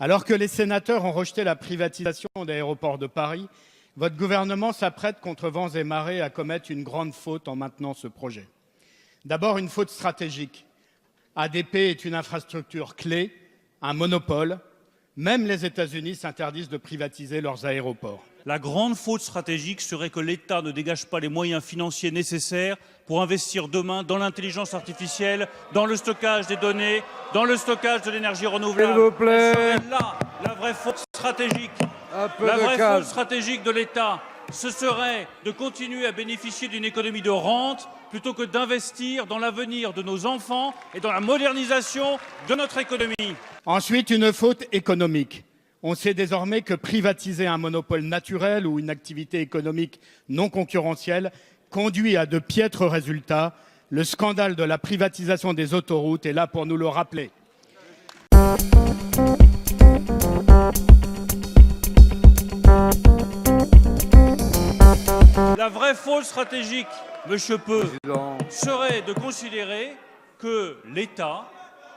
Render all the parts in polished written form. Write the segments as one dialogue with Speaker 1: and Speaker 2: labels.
Speaker 1: Alors que les sénateurs ont rejeté la privatisation d'Aéroports de Paris, votre gouvernement s'apprête contre vents et marées à commettre une grande faute en maintenant ce projet. D'abord, une faute stratégique. ADP est une infrastructure clé, un monopole. Même les États-Unis s'interdisent de privatiser leurs aéroports.
Speaker 2: La grande faute stratégique serait que l'État ne dégage pas les moyens financiers nécessaires pour investir demain dans l'intelligence artificielle, dans le stockage des données, dans le stockage de l'énergie renouvelable.
Speaker 3: S'il vous plaît.
Speaker 2: C'est là la vraie faute stratégique. La vraie faute stratégique de l'État, ce serait de continuer à bénéficier d'une économie de rente plutôt que d'investir dans l'avenir de nos enfants et dans la modernisation de notre économie.
Speaker 1: Ensuite, une faute économique. On sait désormais que privatiser un monopole naturel ou une activité économique non concurrentielle conduit à de piètres résultats. Le scandale de la privatisation des autoroutes est là pour nous le rappeler.
Speaker 2: La vraie faute stratégique, Monsieur Peu, serait de considérer que l'État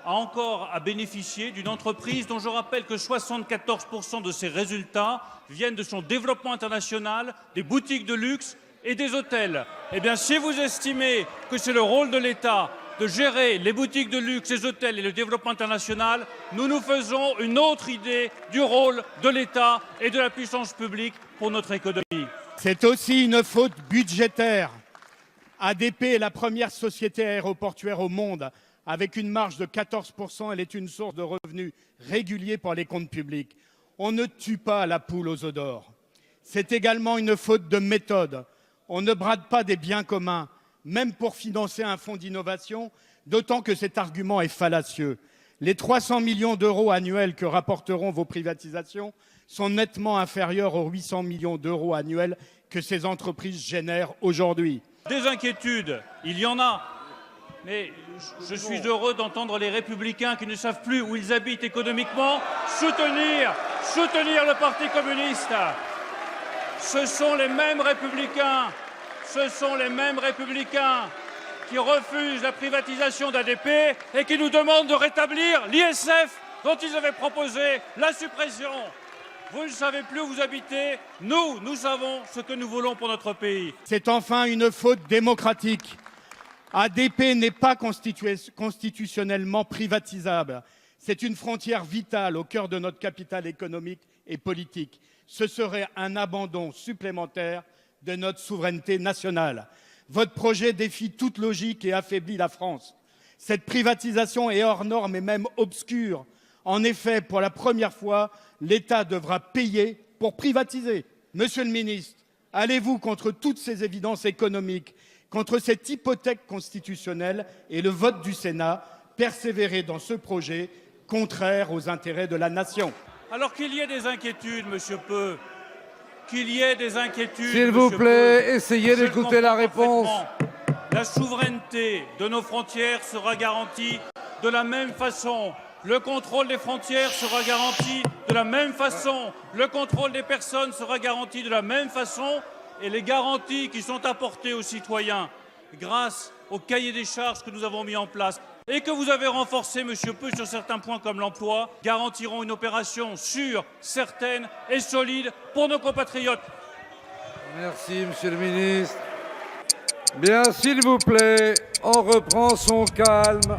Speaker 2: a encore à bénéficier d'une entreprise dont je rappelle que 74% de ses résultats viennent de son développement international, des boutiques de luxe et des hôtels. Eh bien, si vous estimez que c'est le rôle de l'État de gérer les boutiques de luxe, les hôtels et le développement international, nous nous faisons une autre idée du rôle de l'État et de la puissance publique pour notre économie.
Speaker 1: C'est aussi une faute budgétaire. ADP est la première société aéroportuaire au monde. Avec une marge de 14%, elle est une source de revenus réguliers pour les comptes publics. On ne tue pas la poule aux œufs d'or. C'est également une faute de méthode. On ne brade pas des biens communs, même pour financer un fonds d'innovation, d'autant que cet argument est fallacieux. Les 300 millions d'euros annuels que rapporteront vos privatisations sont nettement inférieurs aux 800 millions d'euros annuels que ces entreprises génèrent aujourd'hui.
Speaker 2: Des inquiétudes, il y en a. Mais je suis heureux d'entendre les Républicains qui ne savent plus où ils habitent économiquement soutenir le Parti communiste. Ce sont les mêmes Républicains qui refusent la privatisation d'ADP et qui nous demandent de rétablir l'ISF dont ils avaient proposé la suppression. Vous ne savez plus où vous habitez, nous savons ce que nous voulons pour notre pays.
Speaker 1: C'est enfin une faute démocratique. ADP n'est pas constitutionnellement privatisable. C'est une frontière vitale au cœur de notre capital économique et politique. Ce serait un abandon supplémentaire de notre souveraineté nationale. Votre projet défie toute logique et affaiblit la France. Cette privatisation est hors norme et même obscure. En effet, pour la première fois, l'État devra payer pour privatiser. Monsieur le ministre, allez-vous contre toutes ces évidences économiques, contre cette hypothèque constitutionnelle et le vote du Sénat, persévérer dans ce projet contraire aux intérêts de la nation?
Speaker 2: Alors qu'il y ait des inquiétudes, Monsieur Peu, qu'il y ait des inquiétudes.
Speaker 3: S'il vous plaît, essayez d'écouter la réponse.
Speaker 2: La souveraineté de nos frontières sera garantie de la même façon. Le contrôle des frontières sera garanti de la même façon. Le contrôle des personnes sera garanti de la même façon. Et les garanties qui sont apportées aux citoyens grâce au cahier des charges que nous avons mis en place et que vous avez renforcé, Monsieur Peu, sur certains points comme l'emploi, garantiront une opération sûre, certaine et solide pour nos compatriotes.
Speaker 3: Merci, Monsieur le ministre. Bien, s'il vous plaît, on reprend son calme.